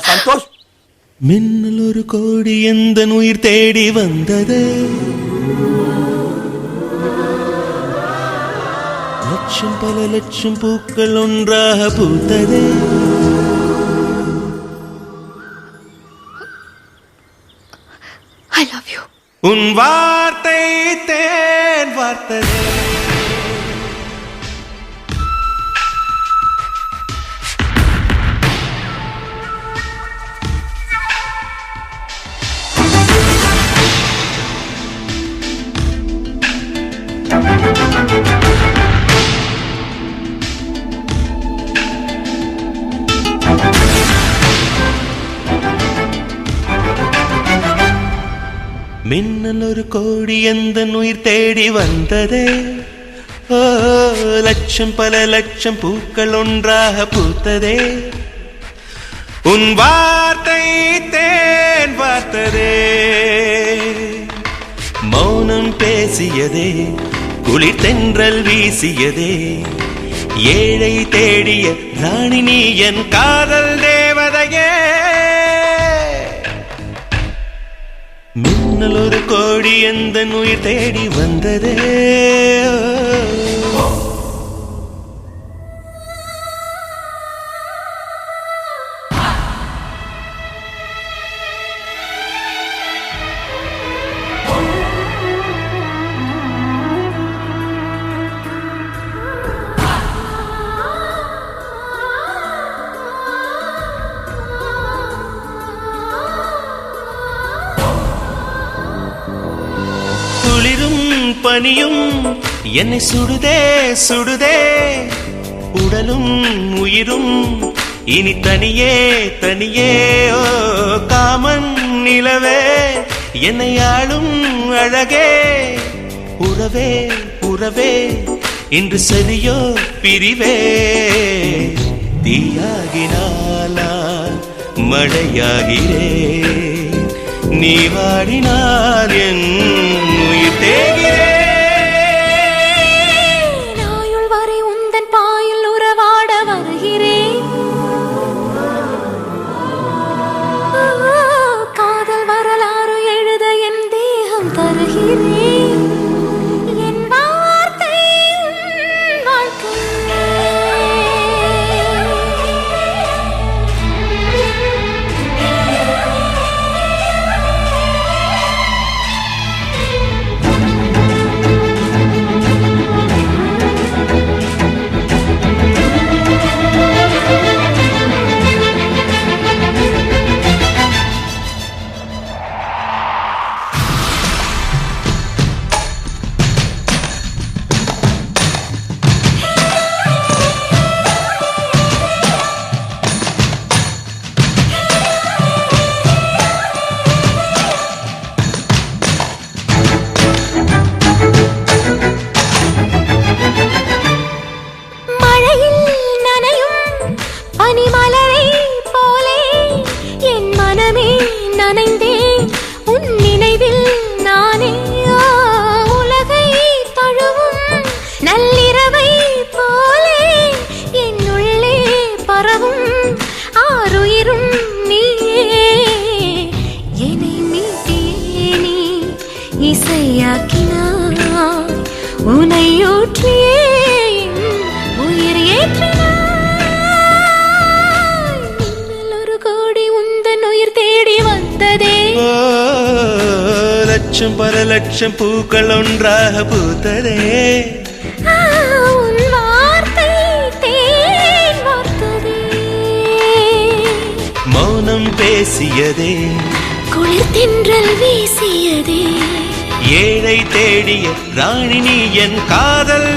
சந்தோஷ். மின்னல் ஒரு கோடி எந்த உயிர் தேடி வந்தது, லட்சம் பல லட்சம் பூக்கள் ஒன்றாக பூத்தது. I love you. உன் வார்த்தை தேன் வார்த்ததே. மின்னல் ஒரு கோடி எந்த உயிர் தேடி வந்ததே, ஓ லட்சம் பல லட்சம் பூக்கள் ஒன்றாக பூத்ததே. உன் வார்த்தை தேன் பார்த்ததே, மௌனம் பேசியதே, குளிர் தென்றல் வீசியதே. ஏழை தேடிய ராணி நீ என் காதல் தேவதையே. மின்னல் ஒரு கோடி எந்த உயிர் தேடி வந்ததே. குளிரும் பனியும் என்னை சுடுதே சுடுதே, உடலும் உயிரும் இனி தனியே தனியே. ஓ காமன் நிலவே என்னை ஆளும் அழகே, உறவே உறவே இன்று சரியோ பிரிவே. தீயாகினாலா மழையாகிறே, நீ வாடினால் என் உயிர் தேகிறே. நாயுள் வரை உந்தன் பாயில் உறவாட வருகிறேன், காதல் வரலாறு எழுத என் தேகம் தருகிறேன். என் வார்த்தை உன் வாழ்க்கை. பனிமலரை போலே என் மனமே நனைந்தேன் உன் நினைவில் நானே. உலகை தழுவும் நள்ளிரவை போலே என் உள்ளே பரவும் ஆறுயிரும் நீயே. என்னை மீட்டியே நீ இசையாக்கினாய், உனை ஊற்றியே உயிர் ஏற்றினாய். லட்சம் பல லட்சம் பூக்கள் ஒன்றாக பூத்ததே. உன் வார்த்தை தேன் வார்த்ததே, மௌனம் பேசியதே, குளிர் தென்றல் வீசியதே. ஏழை தேடிய ராணி நீ என் காதல்